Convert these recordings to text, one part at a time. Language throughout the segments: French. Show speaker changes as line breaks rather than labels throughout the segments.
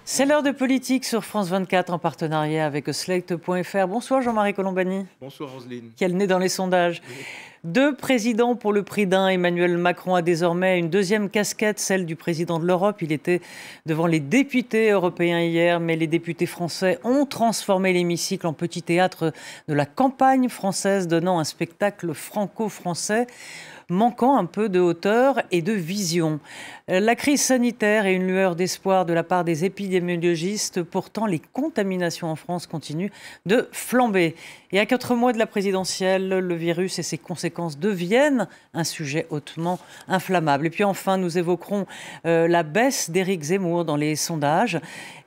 C'est l'heure de politique sur France 24 en partenariat avec Slate.fr. Bonsoir Jean-Marie Colombani.
Bonsoir Roselyne.
Qui a le nez dans les sondages. Deux présidents pour le prix d'un. Emmanuel Macron a désormais une deuxième casquette, celle du président de l'Europe. Il était devant les députés européens hier, mais les députés français ont transformé l'hémicycle en petit théâtre de la campagne française, donnant un spectacle franco-français manquant un peu de hauteur et de vision. La crise sanitaire et une lueur d'espoir de la part des épidémiologistes. Pourtant, les contaminations en France continuent de flamber. Et à 4 mois de la présidentielle, le virus et ses conséquences deviennent un sujet hautement inflammable. Et puis enfin, nous évoquerons la baisse d'Éric Zemmour dans les sondages.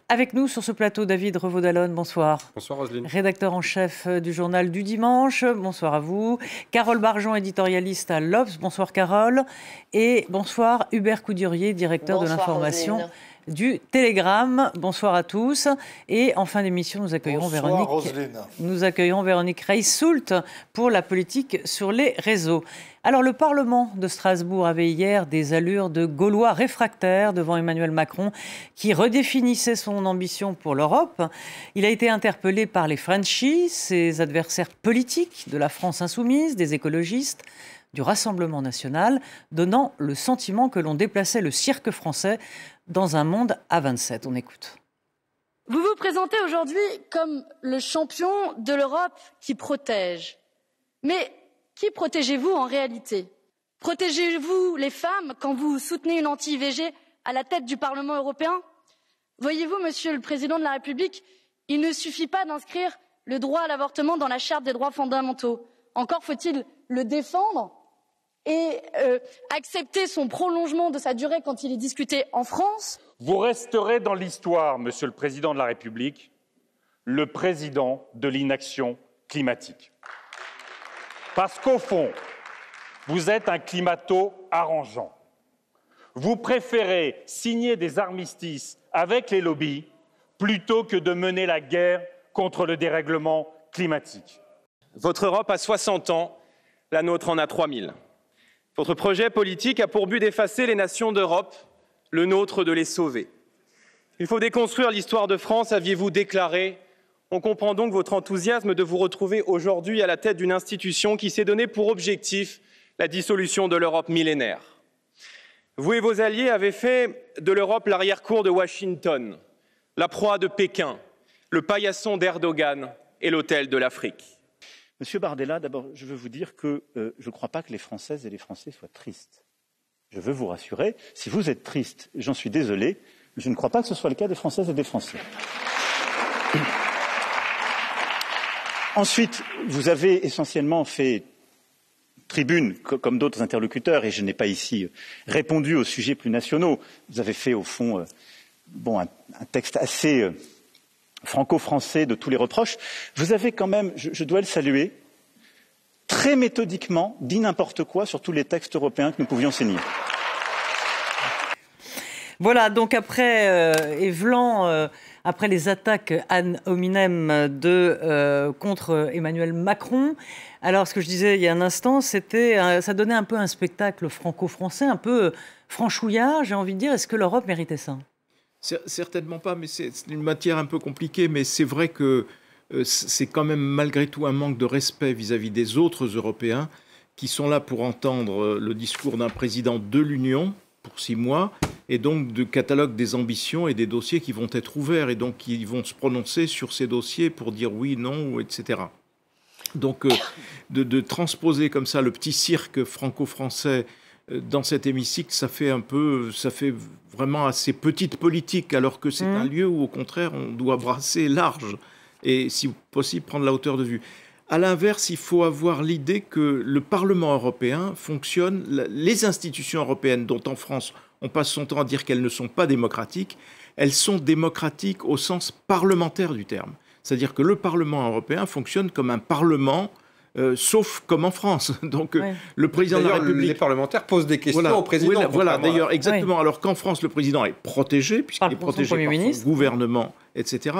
Avec nous sur ce plateau, David Revaud-Dallon, bonsoir.
Bonsoir Roselyne.
Rédacteur en chef du journal du dimanche, bonsoir à vous. Carole Barjon, éditorialiste à l'Obs, bonsoir Carole. Et bonsoir Hubert Coudurier, directeur de l'information du Télégramme. Bonsoir à tous. Et en fin d'émission, nous accueillerons Véronique Reiss-Soult pour la politique sur les réseaux. Alors, le Parlement de Strasbourg avait hier des allures de Gaulois réfractaires devant Emmanuel Macron, qui redéfinissait son ambition pour l'Europe. Il a été interpellé par les Frenchies, ses adversaires politiques de la France insoumise, des écologistes, du Rassemblement national, donnant le sentiment que l'on déplaçait le cirque français dans un monde à 27. On écoute.
Vous vous présentez aujourd'hui comme le champion de l'Europe qui protège. Mais qui protégez-vous en réalité? Protégez-vous les femmes quand vous soutenez une anti-IVG à la tête du Parlement européen? Voyez-vous, Monsieur le Président de la République, il ne suffit pas d'inscrire le droit à l'avortement dans la Charte des droits fondamentaux. Encore faut-il le défendre et accepter son prolongement de sa durée quand il est discuté en France.
Vous resterez dans l'histoire, Monsieur le Président de la République, le président de l'inaction climatique. Parce qu'au fond, vous êtes un climato-arrangeant. Vous préférez signer des armistices avec les lobbies plutôt que de mener la guerre contre le dérèglement climatique.
Votre Europe a 60 ans, la nôtre en a 3000. Votre projet politique a pour but d'effacer les nations d'Europe, le nôtre de les sauver. Il faut déconstruire l'histoire de France, aviez-vous déclaré. On comprend donc votre enthousiasme de vous retrouver aujourd'hui à la tête d'une institution qui s'est donné pour objectif la dissolution de l'Europe millénaire. Vous et vos alliés avez fait de l'Europe l'arrière-cour de Washington, la proie de Pékin, le paillasson d'Erdogan et l'hôtel de l'Afrique.
Monsieur Bardella, d'abord, je veux vous dire que je ne crois pas que les Françaises et les Français soient tristes. Je veux vous rassurer, si vous êtes triste, j'en suis désolé, mais je ne crois pas que ce soit le cas des Françaises et des Français. Ensuite, vous avez essentiellement fait tribune, comme d'autres interlocuteurs, et je n'ai pas ici répondu aux sujets plus nationaux. Vous avez fait, au fond, un texte assez franco-français de tous les reproches. Vous avez quand même, je dois le saluer, très méthodiquement dit n'importe quoi sur tous les textes européens que nous pouvions signer.
Voilà, donc après Evlan, après les attaques ad hominem contre Emmanuel Macron, alors ce que je disais il y a un instant, ça donnait un peu un spectacle franco-français, un peu franchouillard, j'ai envie de dire. Est-ce que l'Europe méritait ça ?
Certainement pas, mais c'est une matière un peu compliquée, mais c'est vrai que c'est quand même malgré tout un manque de respect vis-à-vis des autres Européens qui sont là pour entendre le discours d'un président de l'Union pour 6 mois, et donc de catalogue des ambitions et des dossiers qui vont être ouverts, et donc qui vont se prononcer sur ces dossiers pour dire oui, non, etc. Donc de transposer comme ça le petit cirque franco-français dans cet hémicycle, ça fait vraiment assez petite politique, alors que c'est un lieu où, au contraire, on doit brasser large et, si possible, prendre la hauteur de vue. À l'inverse, il faut avoir l'idée que le Parlement européen fonctionne, les institutions européennes, dont en France on passe son temps à dire qu'elles ne sont pas démocratiques, elles sont démocratiques au sens parlementaire du terme. C'est-à-dire que le Parlement européen fonctionne comme un parlement, sauf comme en France. Donc le président de la République...
Les parlementaires posent des questions au président.
Voilà, d'ailleurs, exactement. Oui. Alors qu'en France, le président est protégé, puisqu'il est protégé par son gouvernement, etc.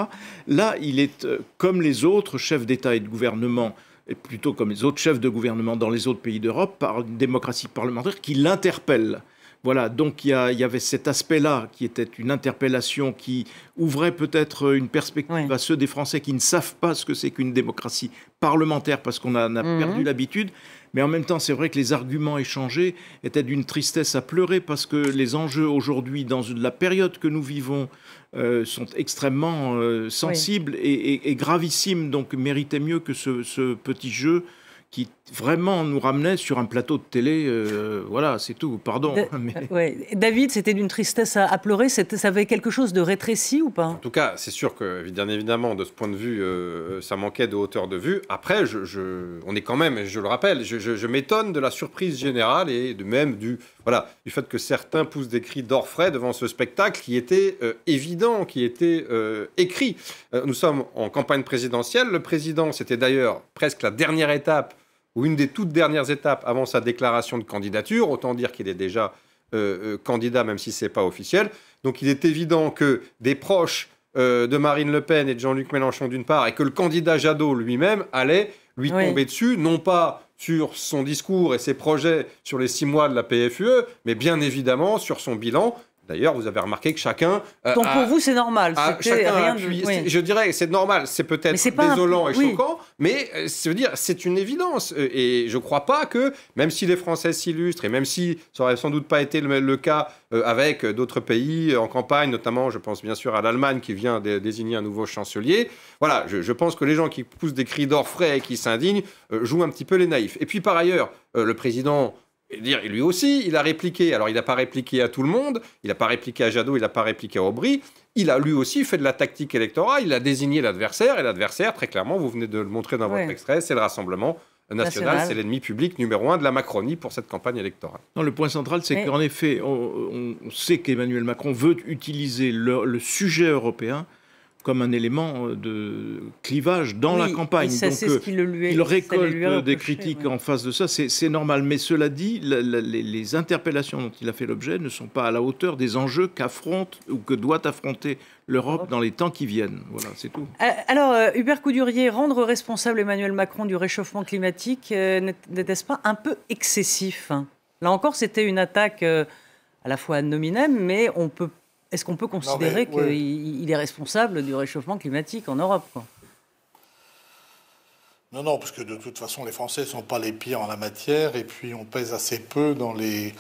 Là, il est, comme les autres chefs d'État et de gouvernement, et plutôt comme les autres chefs de gouvernement dans les autres pays d'Europe, par une démocratie parlementaire qui l'interpelle. Voilà, donc il y avait cet aspect-là qui était une interpellation qui ouvrait peut-être une perspective à ceux des Français qui ne savent pas ce que c'est qu'une démocratie parlementaire parce qu'on a perdu l'habitude. Mais en même temps, c'est vrai que les arguments échangés étaient d'une tristesse à pleurer parce que les enjeux aujourd'hui, dans la période que nous vivons, sont extrêmement sensibles et gravissimes, donc méritaient mieux que ce petit jeu qui vraiment nous ramenait sur un plateau de télé. Voilà, c'est tout, pardon.
David, c'était d'une tristesse à pleurer, ça avait quelque chose de rétréci ou pas?
En tout cas, c'est sûr que, bien évidemment, de ce point de vue, ça manquait de hauteur de vue. Après, on est quand même, je le rappelle, je m'étonne de la surprise générale et du fait que certains poussent des cris d'orfraie devant ce spectacle qui était évident, qui était écrit. Nous sommes en campagne présidentielle. Le président, c'était d'ailleurs presque la dernière étape ou une des toutes dernières étapes avant sa déclaration de candidature. Autant dire qu'il est déjà candidat, même si ce n'est pas officiel. Donc il est évident que des proches de Marine Le Pen et de Jean-Luc Mélenchon d'une part, et que le candidat Jadot lui-même allait lui tomber dessus, non pas sur son discours et ses projets sur les 6 mois de la PFUE, mais bien évidemment sur son bilan. D'ailleurs, vous avez remarqué que chacun...
Donc pour vous, c'est normal.
Je dirais que c'est normal. C'est peut-être désolant et choquant, mais c'est une évidence. Et je ne crois pas que, même si les Français s'illustrent, et même si ça n'aurait sans doute pas été le cas avec d'autres pays en campagne, notamment, je pense bien sûr à l'Allemagne qui vient de désigner un nouveau chancelier, voilà, je pense que les gens qui poussent des cris d'orfraie et qui s'indignent jouent un petit peu les naïfs. Et puis par ailleurs, le président... Et lui aussi, il a répliqué. Alors, il n'a pas répliqué à tout le monde. Il n'a pas répliqué à Jadot. Il n'a pas répliqué à Aubry. Il a lui aussi fait de la tactique électorale. Il a désigné l'adversaire. Et l'adversaire, très clairement, vous venez de le montrer dans votre extrait, c'est le Rassemblement national. C'est l'ennemi public numéro 1 de la Macronie pour cette campagne électorale.
Non, le point central, c'est qu'en effet, on sait qu'Emmanuel Macron veut utiliser le sujet européen comme un élément de clivage dans la campagne. Donc, il récolte des critiques en face de ça, c'est normal. Mais cela dit, les interpellations dont il a fait l'objet ne sont pas à la hauteur des enjeux qu'affronte ou que doit affronter l'Europe dans les temps qui viennent. Voilà, c'est tout.
Alors, Hubert Coudurier, rendre responsable Emmanuel Macron du réchauffement climatique, n'était-ce pas un peu excessif? Là encore, c'était une attaque à la fois ad nominem, mais est-ce qu'on peut considérer qu'il est responsable du réchauffement climatique en Europe, quoi?
Non, parce que de toute façon, les Français ne sont pas les pires en la matière, et puis on pèse assez peu dans l'effet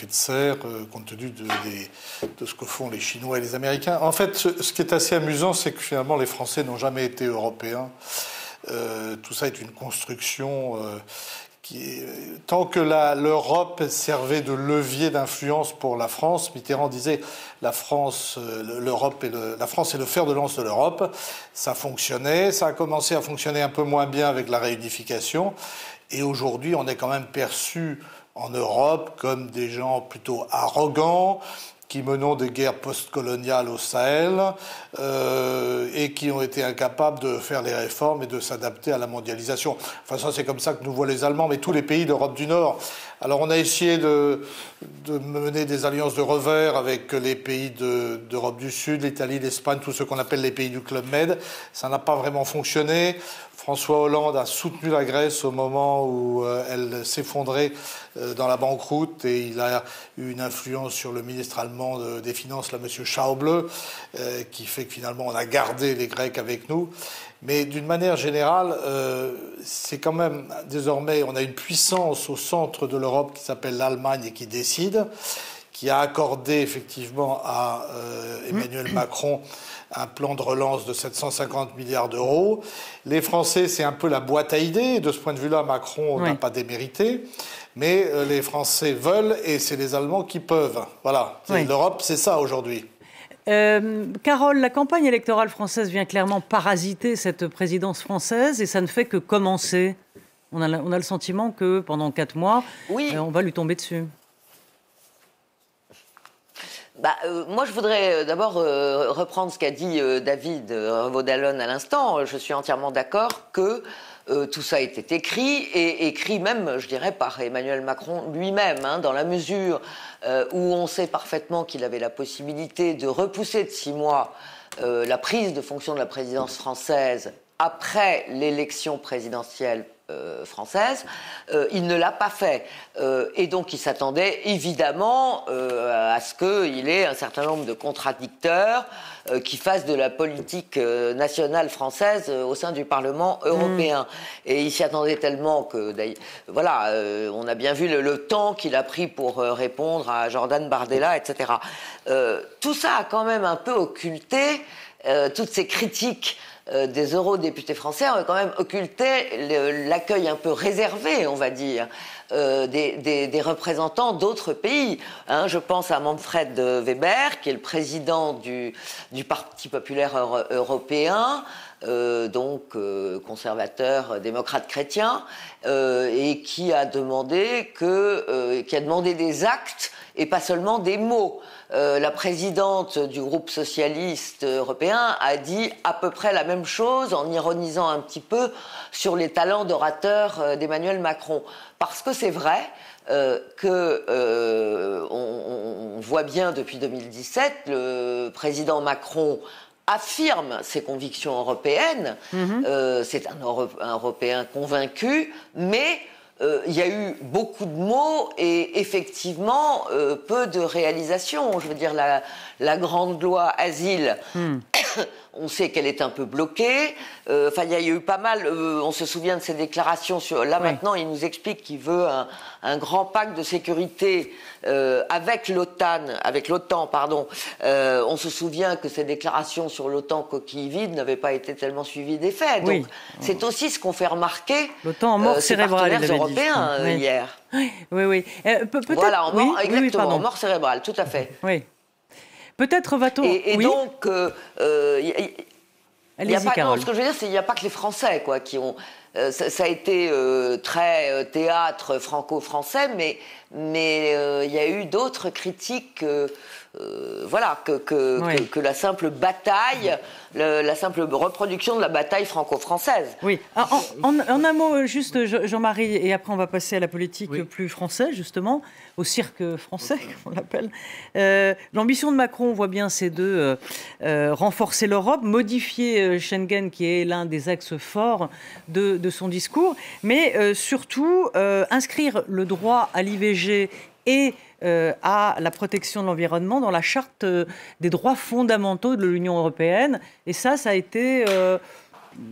de serre, compte tenu de ce que font les Chinois et les Américains. En fait, ce qui est assez amusant, c'est que finalement, les Français n'ont jamais été européens. Tout ça est une construction... Tant que l'Europe servait de levier d'influence pour la France, Mitterrand disait la France est le fer de lance de l'Europe. Ça fonctionnait, ça a commencé à fonctionner un peu moins bien avec la réunification. Et aujourd'hui, on est quand même perçu en Europe comme des gens plutôt arrogants, qui menons des guerres postcoloniales au Sahel et qui ont été incapables de faire les réformes et de s'adapter à la mondialisation. Enfin, ça, c'est comme ça que nous voient les Allemands, mais tous les pays d'Europe du Nord. Alors, on a essayé de mener des alliances de revers avec les pays d'Europe du Sud, l'Italie, l'Espagne, tout ce qu'on appelle les pays du Club Med. Ça n'a pas vraiment fonctionné. François Hollande a soutenu la Grèce au moment où elle s'effondrait dans la banqueroute, et il a eu une influence sur le ministre allemand des Finances, là, M. Schäuble, qui fait que finalement on a gardé les Grecs avec nous. Mais d'une manière générale, c'est quand même désormais, on a une puissance au centre de l'Europe qui s'appelle l'Allemagne et qui décide, qui a accordé effectivement à Emmanuel Macron un plan de relance de 750 milliards d'euros. Les Français, c'est un peu la boîte à idées. Et de ce point de vue-là, Macron n'a pas démérité. Mais les Français veulent, et c'est les Allemands qui peuvent. Voilà. L'Europe, c'est ça aujourd'hui.
Carole, la campagne électorale française vient clairement parasiter cette présidence française, et ça ne fait que commencer. On a le sentiment que pendant 4 mois, on va lui tomber dessus.
Moi, je voudrais d'abord reprendre ce qu'a dit David Vaudalon à l'instant. Je suis entièrement d'accord que tout ça était écrit, et écrit même, je dirais, par Emmanuel Macron lui-même, dans la mesure où on sait parfaitement qu'il avait la possibilité de repousser de 6 mois la prise de fonction de la présidence française après l'élection présidentielle française. Il ne l'a pas fait. Et donc, il s'attendait évidemment à ce qu'il ait un certain nombre de contradicteurs qui fassent de la politique nationale française au sein du Parlement européen. Et il s'y attendait tellement que, voilà, on a bien vu le temps qu'il a pris pour répondre à Jordan Bardella, etc. Tout ça a quand même un peu occulté toutes ces critiques des eurodéputés français ont quand même occulté l'accueil un peu réservé, on va dire, des représentants d'autres pays. Hein, je pense à Manfred Weber, qui est le président du Parti populaire européen, donc conservateur, démocrate chrétien, et qui a demandé des actes et pas seulement des mots. La présidente du groupe socialiste européen a dit à peu près la même chose en ironisant un petit peu sur les talents d'orateur d'Emmanuel Macron. Parce que c'est vrai on voit bien depuis 2017, le président Macron affirme ses convictions européennes. C'est un Européen convaincu, mais il y a eu beaucoup de mots et effectivement peu de réalisations. Je veux dire, la grande loi asile, on sait qu'elle est un peu bloquée. Enfin, il y a eu pas mal. On se souvient de ses déclarations sur. Là maintenant, il nous explique qu'il veut un grand pacte de sécurité avec l'OTAN, pardon. On se souvient que ces déclarations sur l'OTAN coquille vide n'avaient pas été tellement suivies des faits. Donc, c'est aussi ce qu'on fait remarquer.
L'OTAN en mort cérébrale,
partenaires européens hier.
Oui.
Voilà, en mort, exactement, en mort cérébrale, tout à fait.
Oui. Peut-être va-t-on.
Et donc,
allez-y, Carole.
Ce que je veux dire, c'est qu'il n'y a pas que les Français, quoi, qui ont. Ça a été très théâtre franco-français, mais il y a eu d'autres critiques, voilà, que la simple bataille, la simple reproduction de la bataille franco-française.
Oui. En un mot, juste, Jean-Marie, et après on va passer à la politique plus française, justement, au cirque français, comme on l'appelle. L'ambition de Macron, on voit bien, c'est de renforcer l'Europe, modifier Schengen, qui est l'un des axes forts de son discours, mais surtout inscrire le droit à l'IVG et à la protection de l'environnement dans la charte des droits fondamentaux de l'Union européenne. Et ça a été,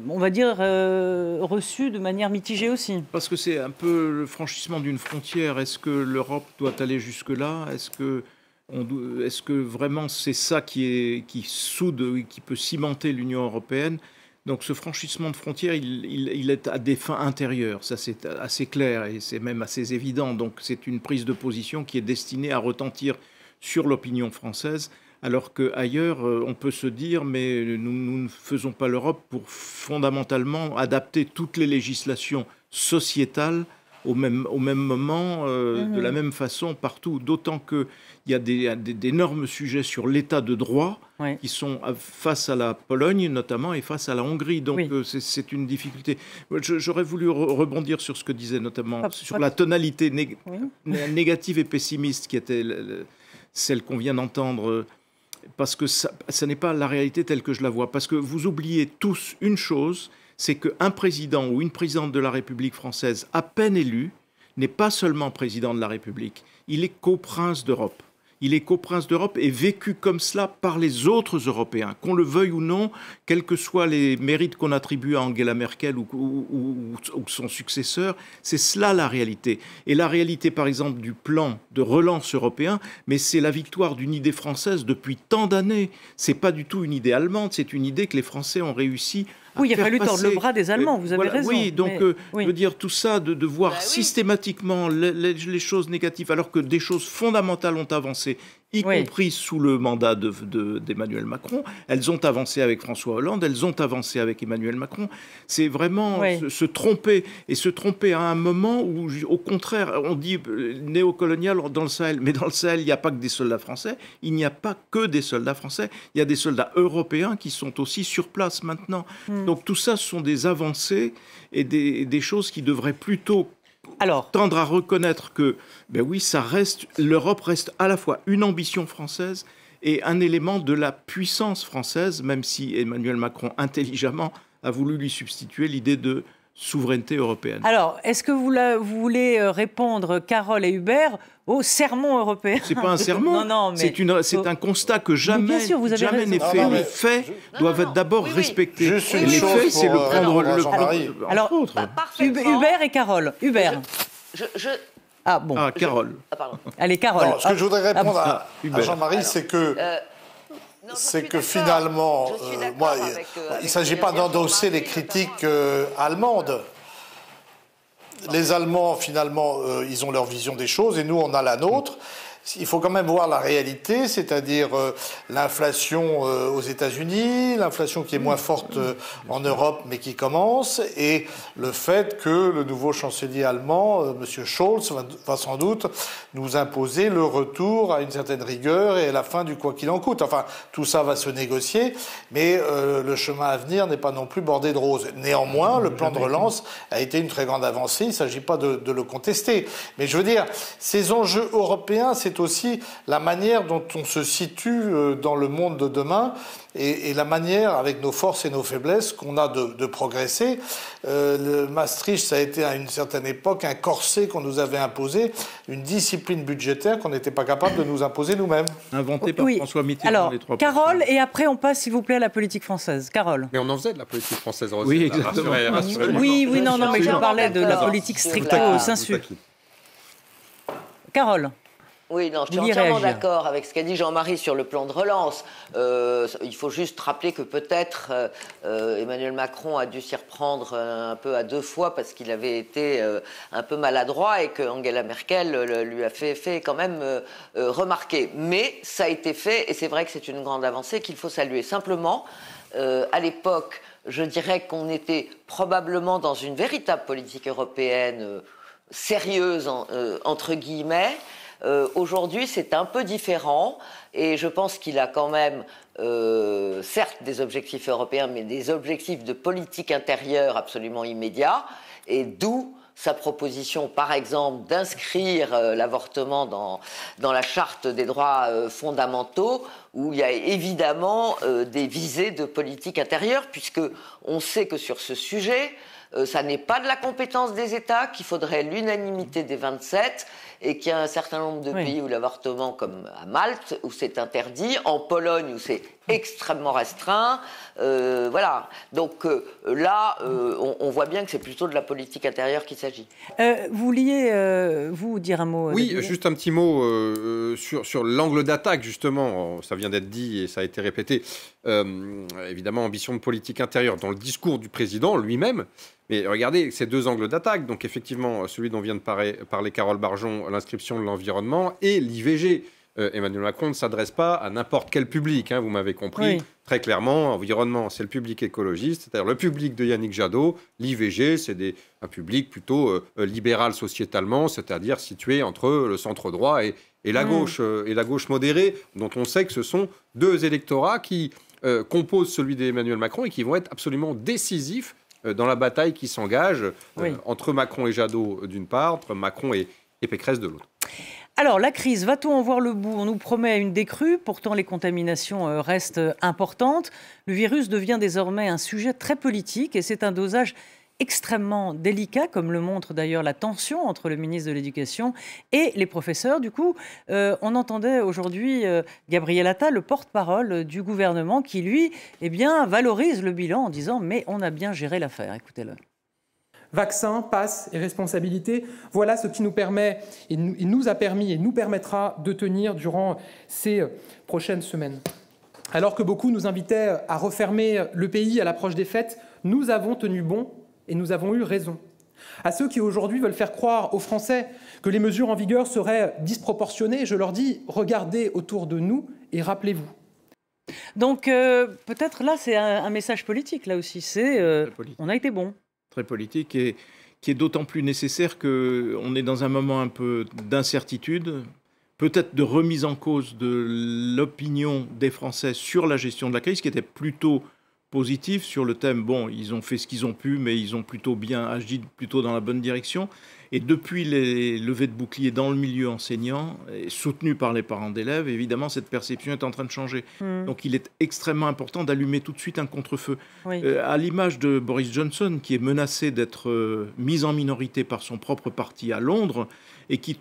on va dire, reçu de manière mitigée aussi.
Parce que c'est un peu le franchissement d'une frontière. Est-ce que l'Europe doit aller jusque-là ? Est-ce que vraiment c'est ça qui soude, qui peut cimenter l'Union européenne ? Donc ce franchissement de frontières, il est à des fins intérieures, ça c'est assez clair et c'est même assez évident. Donc c'est une prise de position qui est destinée à retentir sur l'opinion française, alors qu'ailleurs on peut se dire mais nous ne faisons pas l'Europe pour fondamentalement adapter toutes les législations sociétales au même moment, de la même façon partout, d'autant qu'il y a d'énormes sujets sur l'état de droit qui sont face à la Pologne notamment et face à la Hongrie. Donc c'est une difficulté. J'aurais voulu rebondir sur ce que disait notamment sur la tonalité négative et pessimiste qui était celle qu'on vient d'entendre, parce que ça n'est pas la réalité telle que je la vois. Parce que vous oubliez tous une chose, c'est qu'un président ou une présidente de la République française à peine élu n'est pas seulement président de la République, il est coprince d'Europe. Il est coprince d'Europe et vécu comme cela par les autres Européens, qu'on le veuille ou non, quels que soient les mérites qu'on attribue à Angela Merkel ou son successeur, c'est cela la réalité. Et la réalité, par exemple, du plan de relance européen, mais c'est la victoire d'une idée française depuis tant d'années. C'est pas du tout une idée allemande, c'est une idée que les Français ont réussi.
Oui, il a fallu tordre le bras des Allemands, vous avez raison.
Oui, donc je veux dire, tout ça, de voir systématiquement les choses négatives, alors que des choses fondamentales ont avancé, y compris sous le mandat d'Emmanuel Macron. Elles ont avancé avec François Hollande, elles ont avancé avec Emmanuel Macron. C'est vraiment se tromper, et se tromper à un moment où, au contraire, on dit néocolonial dans le Sahel, mais dans le Sahel, il n'y a pas que des soldats français, il n'y a pas que des soldats français, il y a des soldats européens qui sont aussi sur place maintenant. Donc tout ça, ce sont des avancées et des choses qui devraient plutôt tendre à reconnaître que, l'Europe reste à la fois une ambition française et un élément de la puissance française, même si Emmanuel Macron, intelligemment, a voulu lui substituer l'idée de souveraineté européenne.
Alors, est-ce que vous voulez répondre, Carole et Hubert, au sermon européen?
C'est pas un sermon,
non, mais
c'est un constat que jamais n'est fait.
Non, mais
les faits doivent être d'abord respectés.
Juste
Et
une
les
chose
faits, c'est le
pour,
prendre le
Jean-Marie.
Alors,
Parfaitement.
Hubert et Carole. Hubert. Ah bon.
Ah, Carole.
Pardon.
Allez, Carole.
Non, ce que je voudrais répondre à
Hubert.
Jean-Marie, c'est que... c'est que finalement, il ne s'agit pas d'endosser les critiques allemandes. Les Allemands, finalement, ils ont leur vision des choses et nous, on a la nôtre. Il faut quand même voir la réalité, c'est-à-dire l'inflation aux États-Unis, l'inflation qui est moins forte en Europe mais qui commence, et le fait que le nouveau chancelier allemand, M. Scholz, va sans doute nous imposer le retour à une certaine rigueur et à la fin du quoi qu'il en coûte. Enfin, tout ça va se négocier, mais le chemin à venir n'est pas non plus bordé de roses. Néanmoins, le plan de relance a été une très grande avancée, il ne s'agit pas de le contester. Mais je veux dire, ces enjeux européens, c'est aussi la manière dont on se situe dans le monde de demain et la manière, avec nos forces et nos faiblesses, qu'on a de progresser. Le Maastricht, ça a été à une certaine époque un corset qu'on nous avait imposé, une discipline budgétaire qu'on n'était pas capable de nous imposer nous-mêmes.
Inventé par François Mitterrand.
Alors,
les 3%.
Carole, et après on passe, s'il vous plaît, à la politique française. Carole.
Mais on en faisait de la politique française. Roselyne,
Oui, exactement.
rassurez-moi.
Oui, non, mais je parlais de la
d'accord
politique
sur
stricto
la-
sensu. Carole.
Oui, non, je suis
Vous vouliez
entièrement
réagir.
d'accord avec ce qu'a dit Jean-Marie sur le plan de relance. Il faut juste rappeler que peut-être Emmanuel Macron a dû s'y reprendre un peu à deux fois parce qu'il avait été un peu maladroit et que Angela Merkel lui a fait quand même remarquer. Mais ça a été fait et c'est vrai que c'est une grande avancée qu'il faut saluer. Simplement, à l'époque, je dirais qu'on était probablement dans une véritable politique européenne sérieuse, entre guillemets. Aujourd'hui, c'est un peu différent et je pense qu'il a quand même, certes, des objectifs européens, mais des objectifs de politique intérieure absolument immédiats. Et d'où sa proposition, par exemple, d'inscrire l'avortement dans la charte des droits fondamentaux, où il y a évidemment des visées de politique intérieure, puisque on sait que sur ce sujet, ça n'est pas de la compétence des États, qu'il faudrait l'unanimité des 27 et qu'il y a un certain nombre de pays où l'avortement, comme à Malte, où c'est interdit, en Pologne où c'est extrêmement restreint. Voilà. Donc là, on voit bien que c'est plutôt de la politique intérieure qu'il s'agit.
Vous vouliez, vous, dire un mot?
Oui,
David
juste un petit mot sur l'angle d'attaque, justement. Ça vient d'être dit et ça a été répété. Évidemment, ambition de politique intérieure dans le discours du président lui-même. Mais regardez ces deux angles d'attaque. Donc effectivement, celui dont vient de parler Carole Barjon, l'inscription de l'environnement, et l'IVG. Emmanuel Macron ne s'adresse pas à n'importe quel public, hein, vous m'avez compris.
Oui.
Très clairement, environnement, c'est le public écologiste, c'est-à-dire le public de Yannick Jadot. L'IVG, c'est un public plutôt libéral sociétalement, c'est-à-dire situé entre le centre droit et la gauche modérée, dont on sait que ce sont deux électorats qui composent celui d'Emmanuel Macron et qui vont être absolument décisifs dans la bataille qui s'engage entre Macron et Jadot d'une part, entre Macron et Pécresse de l'autre.
Alors, la crise, va-t-on en voir le bout? On nous promet une décrue, pourtant les contaminations restent importantes. Le virus devient désormais un sujet très politique et c'est un dosage extrêmement délicat, comme le montre d'ailleurs la tension entre le ministre de l'Éducation et les professeurs. Du coup, on entendait aujourd'hui Gabriel Attal, le porte-parole du gouvernement, qui lui, valorise le bilan en disant « mais on a bien géré l'affaire ». Écoutez-le.
Vaccin, passe et responsabilité, voilà ce qui nous permet, et nous a permis et nous permettra de tenir durant ces prochaines semaines. Alors que beaucoup nous invitaient à refermer le pays à l'approche des fêtes, nous avons tenu bon et nous avons eu raison. À ceux qui aujourd'hui veulent faire croire aux Français que les mesures en vigueur seraient disproportionnées, je leur dis, regardez autour de nous et rappelez-vous.
Donc peut-être là c'est un message politique, là aussi, c'est on a été bon.
Très politique et qui est d'autant plus nécessaire qu'on est dans un moment un peu d'incertitude, peut-être de remise en cause de l'opinion des Français sur la gestion de la crise, qui était plutôt positif sur le thème. Bon, ils ont fait ce qu'ils ont pu, mais ils ont plutôt bien agi, plutôt dans la bonne direction. Et depuis les levées de boucliers dans le milieu enseignant, soutenues par les parents d'élèves, évidemment, cette perception est en train de changer. Donc il est extrêmement important d'allumer tout de suite un contre-feu. Oui. À l'image de Boris Johnson, qui est menacé d'être mis en minorité par son propre parti à Londres, et qui,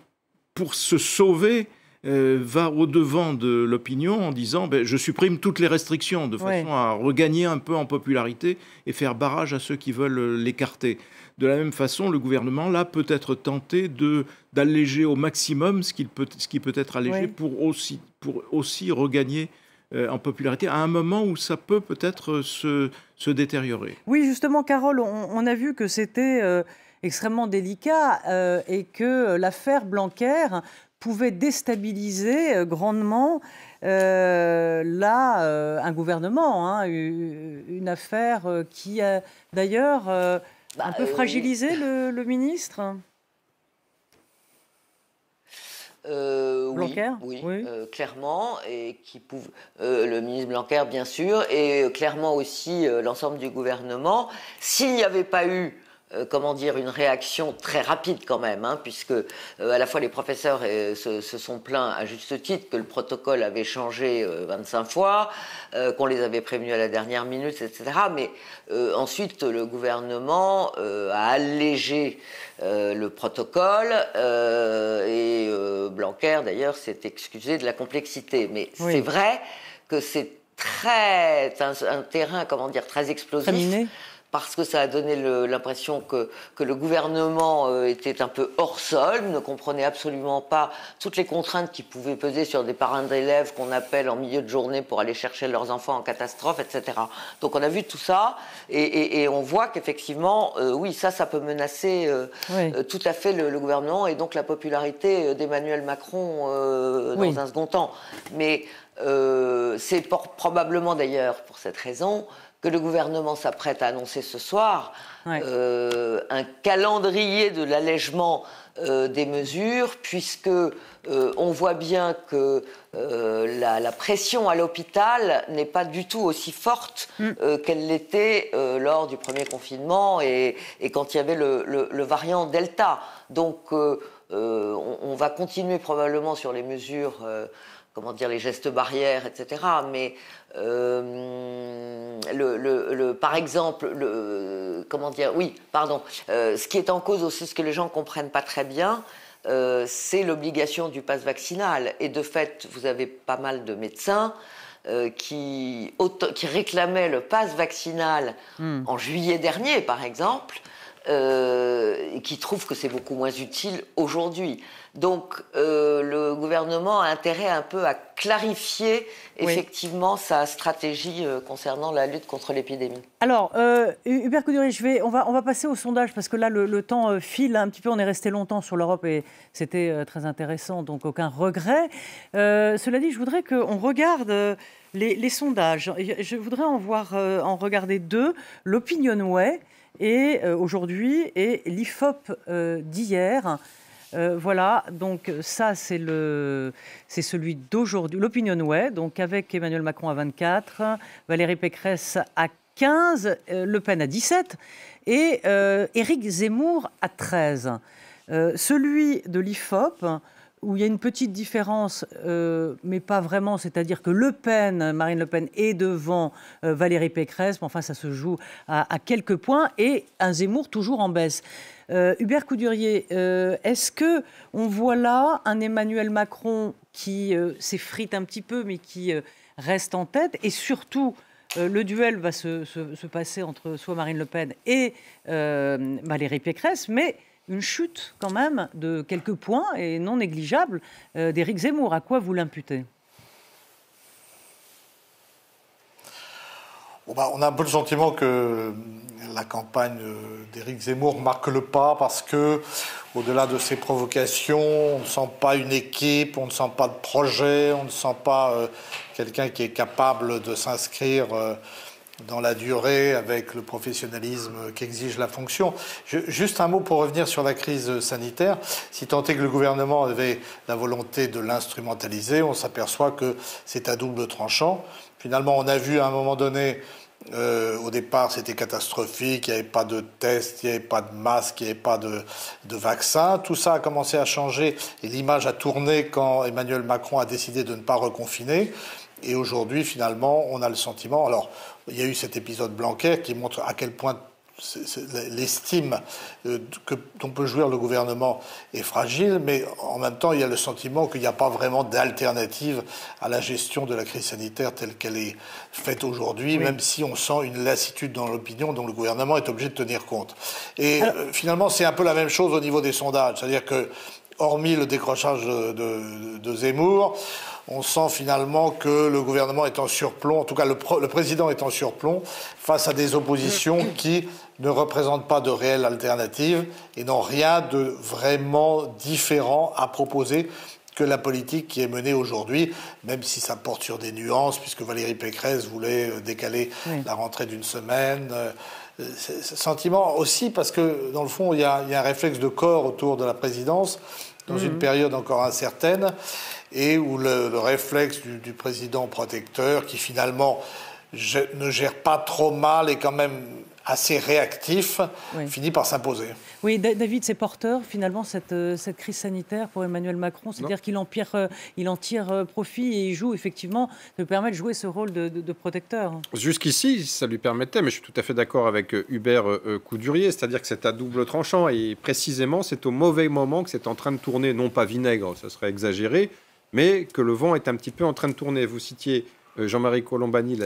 pour se sauver, va au-devant de l'opinion en disant je supprime toutes les restrictions, de façon à regagner un peu en popularité et faire barrage à ceux qui veulent l'écarter. De la même façon, le gouvernement, là, peut être tenté d'alléger au maximum ce qui peut être allégé pour aussi regagner en popularité à un moment où ça peut-être se détériorer.
Oui, justement, Carole, on a vu que c'était extrêmement délicat et que l'affaire Blanquer pouvait déstabiliser grandement un gouvernement, une affaire qui a d'ailleurs un peu fragilisé le ministre. Blanquer,
oui. Clairement, et le ministre Blanquer, bien sûr, et clairement aussi l'ensemble du gouvernement. S'il n'y avait pas eu une réaction très rapide quand même, puisque à la fois les professeurs se sont plaints à juste titre que le protocole avait changé 25 fois, qu'on les avait prévenus à la dernière minute, etc. Mais ensuite, le gouvernement a allégé le protocole et Blanquer, d'ailleurs, s'est excusé de la complexité. Mais c'est vrai que c'est un terrain, très explosif. Très miné. Parce que ça a donné l'impression que le gouvernement était un peu hors sol, ne comprenait absolument pas toutes les contraintes qui pouvaient peser sur des parents d'élèves qu'on appelle en milieu de journée pour aller chercher leurs enfants en catastrophe, etc. Donc on a vu tout ça et on voit qu'effectivement, ça peut menacer tout à fait le gouvernement et donc la popularité d'Emmanuel Macron dans un second temps. Mais c'est probablement d'ailleurs pour cette raison que le gouvernement s'apprête à annoncer ce soir un calendrier de l'allègement des mesures, puisque on voit bien que la pression à l'hôpital n'est pas du tout aussi forte qu'elle l'était lors du premier confinement et quand il y avait le variant Delta. Donc on va continuer probablement sur les mesures les gestes barrières, etc. Mais par exemple, ce qui est en cause aussi, ce que les gens ne comprennent pas très bien, c'est l'obligation du pass vaccinal. Et de fait, vous avez pas mal de médecins qui réclamaient le pass vaccinal en juillet dernier, par exemple, et qui trouvent que c'est beaucoup moins utile aujourd'hui. Donc le gouvernement a intérêt un peu à clarifier effectivement sa stratégie concernant la lutte contre l'épidémie.
Alors, Hubert Coudurier, on va passer au sondage parce que là le temps file un petit peu, on est resté longtemps sur l'Europe et c'était très intéressant, donc aucun regret. Cela dit, je voudrais qu'on regarde les sondages. Je voudrais en regarder deux, l'Opinionway et aujourd'hui et l'IFOP d'hier. Voilà, donc ça c'est celui d'aujourd'hui, l'Opinionway, donc avec Emmanuel Macron à 24, Valérie Pécresse à 15, Le Pen à 17 et Éric Zemmour à 13. Celui de l'IFOP, où il y a une petite différence, mais pas vraiment, c'est-à-dire que Marine Le Pen est devant Valérie Pécresse, mais enfin ça se joue à quelques points, et un Zemmour toujours en baisse. Hubert Coudurier, est-ce qu'on voit là un Emmanuel Macron qui s'effrite un petit peu, mais qui reste en tête, et surtout le duel va se passer entre soit Marine Le Pen et Valérie Pécresse, mais une chute quand même de quelques points et non négligeable d'Éric Zemmour. À quoi vous l'imputez ?
On a un peu le sentiment que la campagne d'Éric Zemmour marque le pas parce que, au-delà de ces provocations, on ne sent pas une équipe, on ne sent pas de projet, on ne sent pas quelqu'un qui est capable de s'inscrire dans la durée avec le professionnalisme qu'exige la fonction. Juste un mot pour revenir sur la crise sanitaire. Si tant est que le gouvernement avait la volonté de l'instrumentaliser, on s'aperçoit que c'est à double tranchant. Finalement, on a vu à un moment donné Au départ, c'était catastrophique, il n'y avait pas de tests, il n'y avait pas de masques, il n'y avait pas de vaccins. Tout ça a commencé à changer et l'image a tourné quand Emmanuel Macron a décidé de ne pas reconfiner. Et aujourd'hui, finalement, on a le sentiment... Alors, il y a eu cet épisode Blanquer qui montre à quel point l'estime dont peut jouir le gouvernement est fragile, mais en même temps, il y a le sentiment qu'il n'y a pas vraiment d'alternative à la gestion de la crise sanitaire telle qu'elle est faite aujourd'hui, même si on sent une lassitude dans l'opinion dont le gouvernement est obligé de tenir compte. Et finalement, c'est un peu la même chose au niveau des sondages, c'est-à-dire que, hormis le décrochage de Zemmour, on sent finalement que le gouvernement est en surplomb, en tout cas le président est en surplomb face à des oppositions qui ne représentent pas de réelle alternative et n'ont rien de vraiment différent à proposer que la politique qui est menée aujourd'hui, même si ça porte sur des nuances, puisque Valérie Pécresse voulait décaler la rentrée d'une semaine. Ce sentiment aussi parce que, dans le fond, il y a un réflexe de corps autour de la présidence, dans une période encore incertaine, et où le réflexe du président protecteur, qui finalement ne gère pas trop mal et quand même assez réactif, finit par s'imposer.
Oui, David, c'est porteur finalement cette crise sanitaire pour Emmanuel Macron, c'est-à-dire qu'il en tire profit et il joue effectivement, ça permet de jouer ce rôle de protecteur.
Jusqu'ici, ça lui permettait, mais je suis tout à fait d'accord avec Hubert Coudurier, c'est-à-dire que c'est à double tranchant et précisément c'est au mauvais moment que c'est en train de tourner, non pas vinaigre, ça serait exagéré, mais que le vent est un petit peu en train de tourner. Vous citiez Jean-Marie Colombani,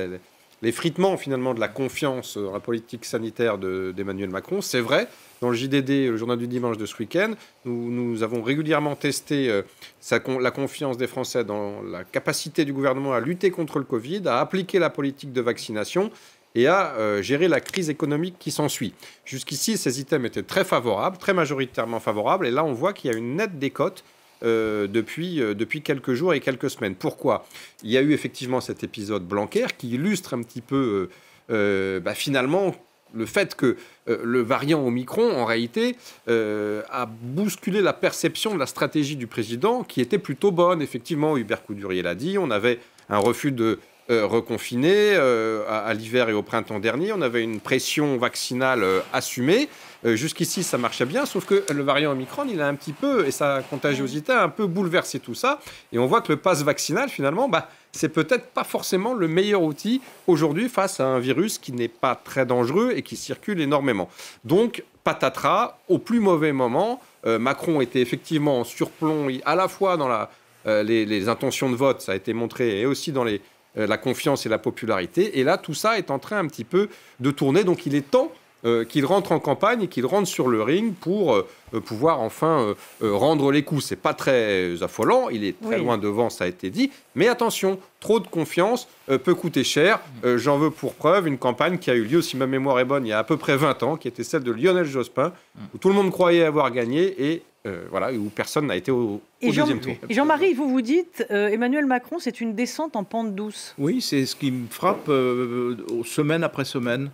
l'effritement finalement de la confiance dans la politique sanitaire d'Emmanuel Macron. C'est vrai, dans le JDD, le journal du dimanche de ce week-end, nous avons régulièrement testé la confiance des Français dans la capacité du gouvernement à lutter contre le Covid, à appliquer la politique de vaccination et à gérer la crise économique qui s'ensuit. Jusqu'ici, ces items étaient très favorables, très majoritairement favorables, et là on voit qu'il y a une nette décote depuis quelques jours et quelques semaines. Pourquoi ? Il y a eu effectivement cet épisode Blanquer qui illustre un petit peu finalement le fait que le variant Omicron, en réalité, a bousculé la perception de la stratégie du président qui était plutôt bonne. Effectivement, Hubert Coudurier l'a dit, on avait un refus de reconfiner à l'hiver et au printemps dernier. On avait une pression vaccinale assumée. Jusqu'ici, ça marchait bien, sauf que le variant Omicron, il a un petit peu, et sa contagiosité a un peu bouleversé tout ça. Et on voit que le pass vaccinal, finalement, c'est peut-être pas forcément le meilleur outil aujourd'hui face à un virus qui n'est pas très dangereux et qui circule énormément. Donc, patatras, au plus mauvais moment, Macron était effectivement en surplomb, à la fois dans les intentions de vote, ça a été montré, et aussi dans la confiance et la popularité. Et là, tout ça est en train un petit peu de tourner. Donc, il est temps qu'il rentre en campagne et qu'il rentre sur le ring pour pouvoir enfin rendre les coups. C'est pas très affolant, il est très loin devant, ça a été dit. Mais attention, trop de confiance peut coûter cher. J'en veux pour preuve une campagne qui a eu lieu, si ma mémoire est bonne, il y a à peu près 20 ans, qui était celle de Lionel Jospin, où tout le monde croyait avoir gagné et où personne n'a été au deuxième tour.
Et Jean-Marie, vous dites, Emmanuel Macron, c'est une descente en pente douce.
Oui, c'est ce qui me frappe semaine après semaine.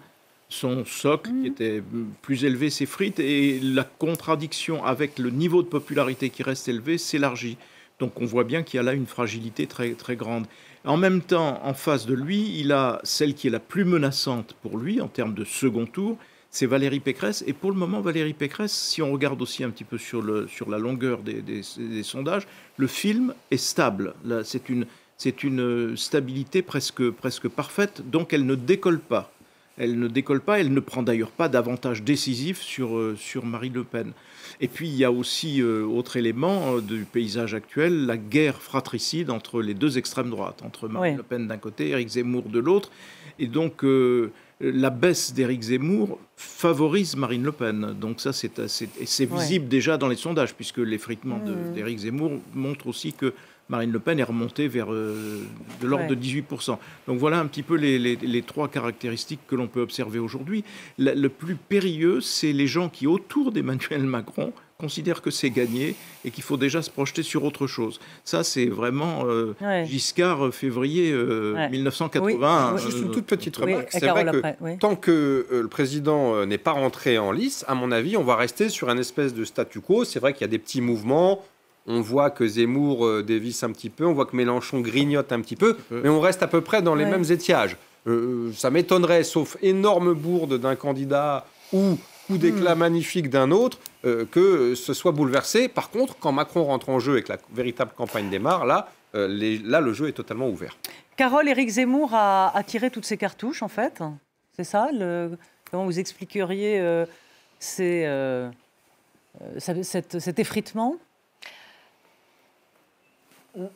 Son socle qui était plus élevé s'effrite et la contradiction avec le niveau de popularité qui reste élevé s'élargit. Donc on voit bien qu'il y a là une fragilité très, très grande. En même temps, en face de lui, il a celle qui est la plus menaçante pour lui en termes de second tour, c'est Valérie Pécresse. Et pour le moment, Valérie Pécresse, si on regarde aussi un petit peu sur la longueur des sondages, le film est stable. Là, c'est une stabilité presque parfaite, donc elle ne décolle pas. Elle ne décolle pas, elle ne prend d'ailleurs pas d'avantage décisif sur Marine Le Pen. Et puis il y a aussi, autre élément du paysage actuel, la guerre fratricide entre les deux extrêmes droites, entre Marine Le Pen d'un côté et Éric Zemmour de l'autre. Et donc la baisse d'Éric Zemmour favorise Marine Le Pen. Donc ça, c'est visible déjà dans les sondages, puisque l'effritement d'Éric Zemmour montre aussi que Marine Le Pen est remontée vers de l'ordre de 18%. Donc voilà un petit peu les trois caractéristiques que l'on peut observer aujourd'hui. Le plus périlleux, c'est les gens qui, autour d'Emmanuel Macron, considèrent que c'est gagné et qu'il faut déjà se projeter sur autre chose. Ça, c'est vraiment Giscard, février 1980.
Juste une toute petite remarque. C'est vrai que tant que le président n'est pas rentré en lice, à mon avis, on va rester sur un espèce de statu quo. C'est vrai qu'il y a des petits mouvements. On voit que Zemmour dévisse un petit peu, on voit que Mélenchon grignote un petit peu, mais on reste à peu près dans les mêmes étiages. ça m'étonnerait, sauf énorme bourde d'un candidat ou coup d'éclat magnifique d'un autre, que ce soit bouleversé. Par contre, quand Macron rentre en jeu et que la véritable campagne démarre, là, le jeu est totalement ouvert.
Carole, Éric Zemmour a tiré toutes ses cartouches, en fait. C'est ça comment vous expliqueriez cet effritement ?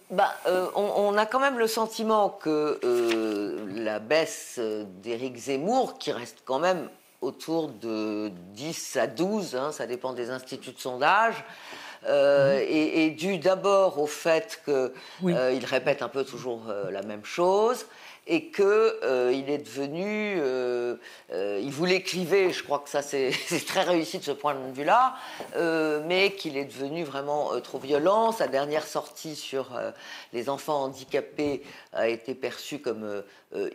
On a quand même le sentiment que la baisse d'Éric Zemmour, qui reste quand même autour de 10 à 12, ça dépend des instituts de sondage, est due d'abord au fait qu'il répète un peu toujours la même chose et qu'il est devenu... il voulait cliver, je crois que ça c'est très réussi de ce point de vue-là, mais qu'il est devenu vraiment trop violent. Sa dernière sortie sur les enfants handicapés a été perçue comme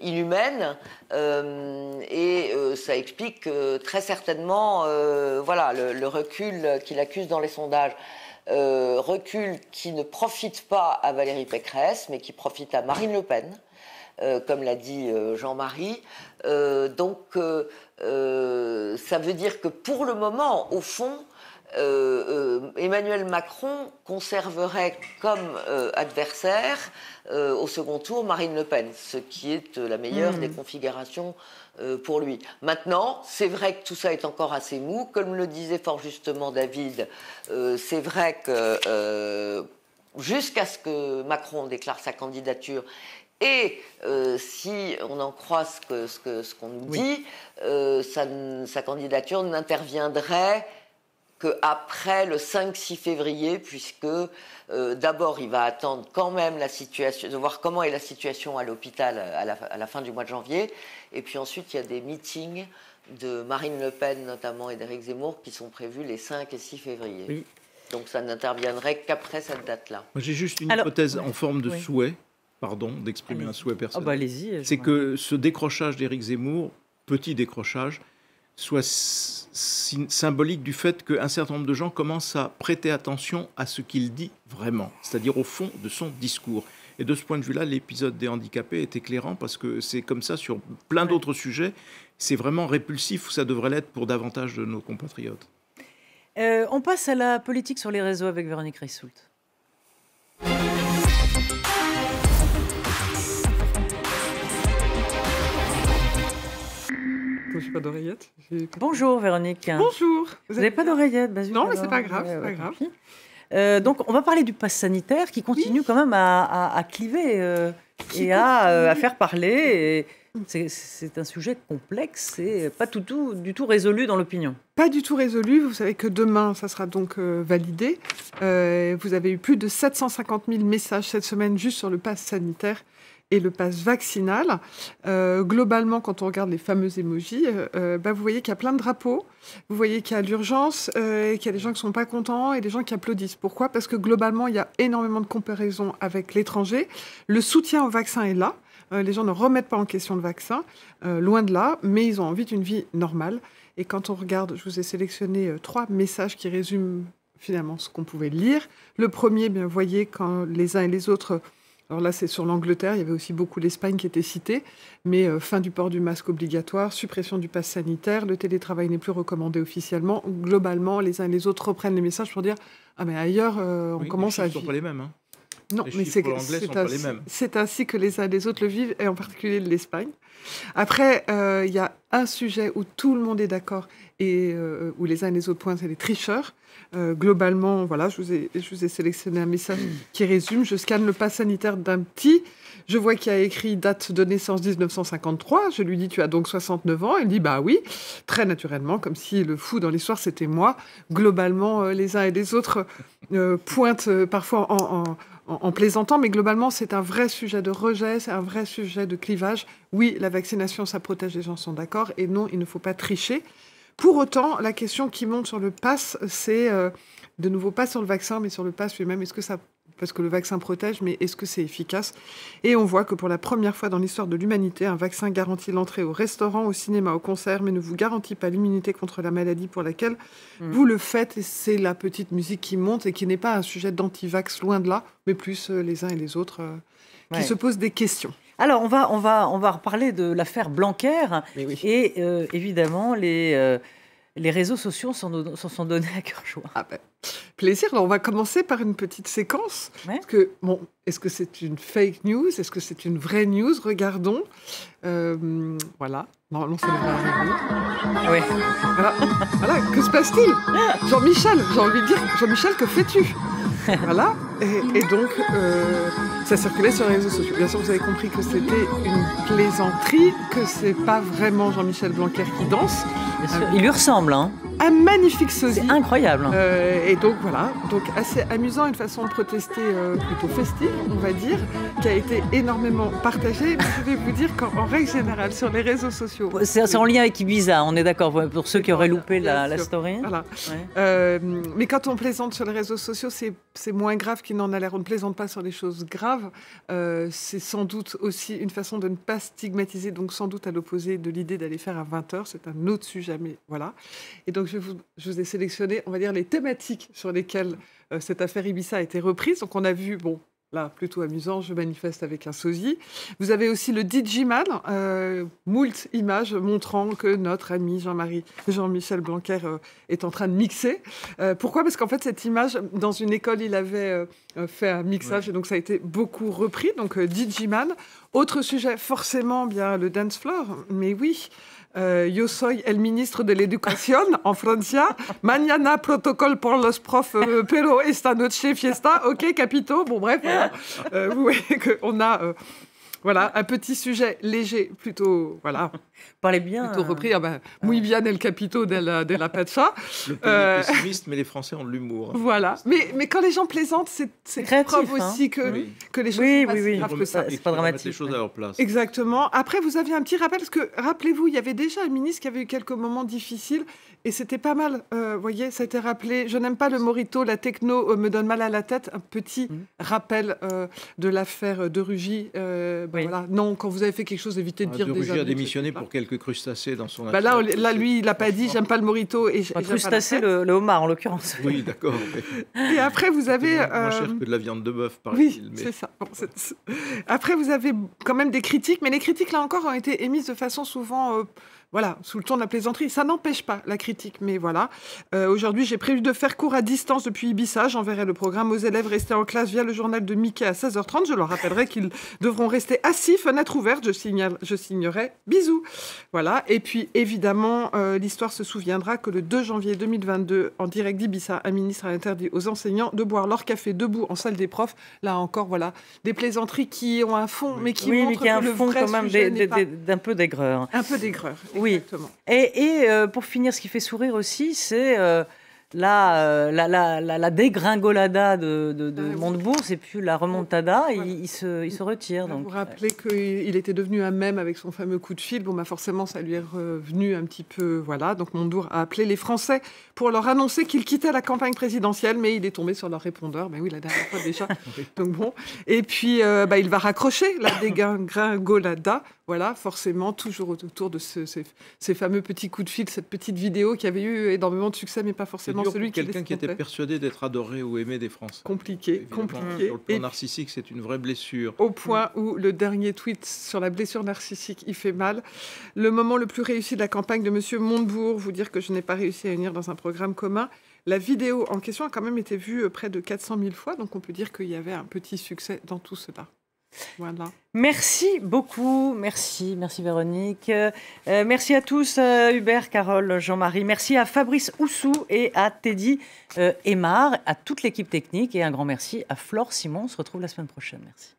inhumaine, et ça explique très certainement le recul qu'il accuse dans les sondages. Recul qui ne profite pas à Valérie Pécresse, mais qui profite à Marine Le Pen. Comme l'a dit Jean-Marie. Donc, ça veut dire que pour le moment, au fond, Emmanuel Macron conserverait comme adversaire au second tour Marine Le Pen, ce qui est la meilleure des configurations pour lui. Maintenant, c'est vrai que tout ça est encore assez mou. Comme le disait fort justement David, c'est vrai que jusqu'à ce que Macron déclare sa candidature, et si on en croit ce qu'on nous dit, sa candidature n'interviendrait qu'après le 5-6 février, puisque d'abord il va attendre quand même la situation, de voir comment est la situation à l'hôpital à la fin du mois de janvier, et puis ensuite il y a des meetings de Marine Le Pen notamment et d'Éric Zemmour qui sont prévus les 5 et 6 février. Oui. Donc ça n'interviendrait qu'après cette date-là.
Moi, j'ai juste une hypothèse en forme de souhait. Pardon, d'exprimer un souhait personnel.
Allez-y.
C'est que ce décrochage d'Éric Zemmour, petit décrochage, soit symbolique du fait qu'un certain nombre de gens commencent à prêter attention à ce qu'il dit vraiment, c'est-à-dire au fond de son discours. Et de ce point de vue-là, l'épisode des handicapés est éclairant parce que c'est comme ça sur plein d'autres sujets. C'est vraiment répulsif, ça devrait l'être pour davantage de nos compatriotes.
On passe à la politique sur les réseaux avec Véronique Rissoult.
Je n'ai pas d'oreillette.
Bonjour Véronique.
Bonjour.
Vous n'avez pas d'oreillette?
Non, mais c'est pas grave. C'est pas grave.
Donc on va parler du pass sanitaire qui continue quand même à cliver et à faire parler. C'est un sujet complexe et pas du tout résolu dans l'opinion.
Pas du tout résolu. Vous savez que demain, ça sera donc validé. Vous avez eu plus de 750 000 messages cette semaine juste sur le pass sanitaire et le pass vaccinal. Globalement, quand on regarde les fameux emojis, vous voyez qu'il y a plein de drapeaux. Vous voyez qu'il y a l'urgence, qu'il y a des gens qui ne sont pas contents et des gens qui applaudissent. Pourquoi ? Parce que globalement, il y a énormément de comparaisons avec l'étranger. Le soutien au vaccin est là. Les gens ne remettent pas en question le vaccin, loin de là, mais ils ont envie d'une vie normale. Et quand on regarde, je vous ai sélectionné 3 messages qui résument finalement ce qu'on pouvait lire. Le premier, vous voyez, quand les uns et les autres... Alors là, c'est sur l'Angleterre, il y avait aussi beaucoup l'Espagne qui était citée, mais fin du port du masque obligatoire, suppression du pass sanitaire, le télétravail n'est plus recommandé officiellement. Globalement, les uns et les autres reprennent les messages pour dire « Ah, mais ailleurs, on commence à... »
Les chiffres ne sont pas les mêmes, hein.
Non, mais c'est ainsi que les uns et les autres le vivent, et en particulier l'Espagne. Après, il y a un sujet où tout le monde est d'accord et où les uns et les autres pointent, c'est les tricheurs. Globalement, voilà, je vous ai sélectionné un message qui résume. Je scanne le pass sanitaire d'un petit. Je vois qu'il y a écrit date de naissance 1953. Je lui dis, tu as donc 69 ans. Il dit, bah oui, très naturellement, comme si le fou dans l'histoire, c'était moi. Globalement, les uns et les autres pointent parfois en plaisantant, mais globalement, c'est un vrai sujet de rejet, c'est un vrai sujet de clivage. Oui, la vaccination, ça protège, les gens sont d'accord, et non, il ne faut pas tricher. Pour autant, la question qui monte sur le pass, c'est de nouveau pas sur le vaccin, mais sur le pass lui-même. Est-ce que ça... Parce que le vaccin protège, mais est-ce que c'est efficace ? Et on voit que pour la première fois dans l'histoire de l'humanité, un vaccin garantit l'entrée au restaurant, au cinéma, au concert, mais ne vous garantit pas l'immunité contre la maladie pour laquelle vous le faites. Et c'est la petite musique qui monte et qui n'est pas un sujet d'anti-vax, loin de là, mais plus les uns et les autres qui se posent des questions.
Alors, on va reparler de l'affaire Blanquer.
Oui.
Et évidemment, les réseaux sociaux s'en sont donnés à cœur joie.
Ah ben, plaisir. Alors, on va commencer par une petite séquence.
Ouais.
Parce que, bon, est-ce que c'est une fake news? Est-ce que c'est une vraie news? Regardons. Voilà. Normalement, c'est une vraie news.
Oui.
Voilà. Que se passe-t-il? Jean-Michel, j'ai envie de dire, Jean-Michel, que fais-tu? Voilà. Et donc, ça circulait sur les réseaux sociaux. Bien sûr, vous avez compris que c'était une plaisanterie, que c'est pas vraiment Jean-Michel Blanquer qui danse.
Bien sûr. Il lui ressemble, hein.
Un magnifique sosie.
C'est incroyable.
Et donc voilà, donc assez amusant, une façon de protester plutôt festive, on va dire, qui a été énormément partagée. Je vais vous dire qu'en règle générale, sur les réseaux sociaux...
C'est en lien avec Ibiza, on est d'accord, pour ceux qui auraient loupé la story.
Voilà.
Ouais.
Mais quand on plaisante sur les réseaux sociaux, c'est moins grave qu'il n'en a l'air. On ne plaisante pas sur des choses graves. C'est sans doute aussi une façon de ne pas stigmatiser, donc sans doute à l'opposé de l'idée d'aller faire à 20h. C'est un autre sujet, mais voilà. Et donc je vous ai sélectionné, on va dire, les thématiques sur lesquelles cette affaire Ibiza a été reprise. Donc on a vu, bon, là, plutôt amusant, je manifeste avec un sosie. Vous avez aussi le Digiman, moult images montrant que notre ami Jean-Michel Blanquer est en train de mixer. Pourquoi? Parce qu'en fait, cette image, dans une école, il avait fait un mixage, et donc ça a été beaucoup repris. Donc Digiman. Autre sujet, forcément, bien le dance floor, mais oui. Yo soy el ministro de l'Educación en Francia. Mañana protocole pour los profs, pero esta noche fiesta. Ok, capito. Bon, bref, voilà. Vous voyez qu'on a voilà, un petit sujet léger, plutôt, voilà.
Parlez bien.
Plutôt repris, muy bien el capito de la pacha.
Le pays est pessimiste, mais les Français ont de l'humour.
Voilà. Mais quand les gens plaisantent, c'est
créatif,
preuve aussi que les choses sont pas si graves que ça.
C'est pas dramatique.
Les choses à leur place.
Exactement. Après, vous aviez un petit rappel, parce que, rappelez-vous, il y avait déjà un ministre qui avait eu quelques moments difficiles, et c'était pas mal. Vous voyez, ça a été rappelé. Je n'aime pas le mojito, la techno me donne mal à la tête. Un petit rappel de l'affaire de Rugy. Voilà. Non, quand vous avez fait quelque chose, évitez de dire des
Rugy a démissionné pour quelques crustacés dans son affaire.
Là, lui, il n'a pas dit, j'aime pas le mojito.
Crustacé, le homard, en l'occurrence.
Oui, d'accord.
Et après, vous avez...
moins cher que de la viande de bœuf, par
exemple. Oui, c'est ça. Bon, après, vous avez quand même des critiques, mais les critiques, là encore, ont été émises de façon souvent... Voilà, sous le ton de la plaisanterie. Ça n'empêche pas la critique, mais voilà. Aujourd'hui, j'ai prévu de faire cours à distance depuis Ibiza. J'enverrai le programme aux élèves restés en classe via le journal de Mickey à 16h30. Je leur rappellerai qu'ils devront rester assis, fenêtre ouverte. Je signerai. Bisous. Voilà. Et puis, évidemment, l'histoire se souviendra que le 2 janvier 2022, en direct d'Ibiza, un ministre a interdit aux enseignants de boire leur café debout en salle des profs. Là encore, voilà, des plaisanteries qui ont un fond, mais qui montrent
qu'il y a un
que le
fond
vrai
quand même d'un peu d'aigreur.
Un peu d'aigreur.
Oui.
Exactement.
Et pour finir, ce qui fait sourire aussi, c'est la dégringolada de Montebourg, et puis la remontada, voilà. il se retire. Donc.
Vous rappelez qu'il était devenu un mème avec son fameux coup de fil. Bon, forcément, ça lui est revenu un petit peu. Voilà. Donc Montebourg a appelé les Français pour leur annoncer qu'il quittait la campagne présidentielle, mais il est tombé sur leur répondeur. Ben oui, la dernière fois déjà. Donc bon. Et puis, il va raccrocher la dégringolada. Voilà, forcément, toujours autour de ces fameux petits coups de fil, cette petite vidéo qui avait eu énormément de succès, mais pas forcément celui qui
quelqu'un qui était persuadé d'être adoré ou aimé des Français.
Compliqué.
Sur le plan narcissique, c'est une vraie blessure.
Au point où le dernier tweet sur la blessure narcissique, il fait mal. Le moment le plus réussi de la campagne de M. Montebourg, vous dire que je n'ai pas réussi à unir dans un programme commun. La vidéo en question a quand même été vue près de 400 000 fois, donc on peut dire qu'il y avait un petit succès dans tout cela. Voilà.
Merci beaucoup, merci Véronique. Merci à tous, Hubert, Carole, Jean-Marie. Merci à Fabrice Oussou et à Teddy Aymar, à toute l'équipe technique, et un grand merci à Flore Simon. On se retrouve la semaine prochaine. Merci.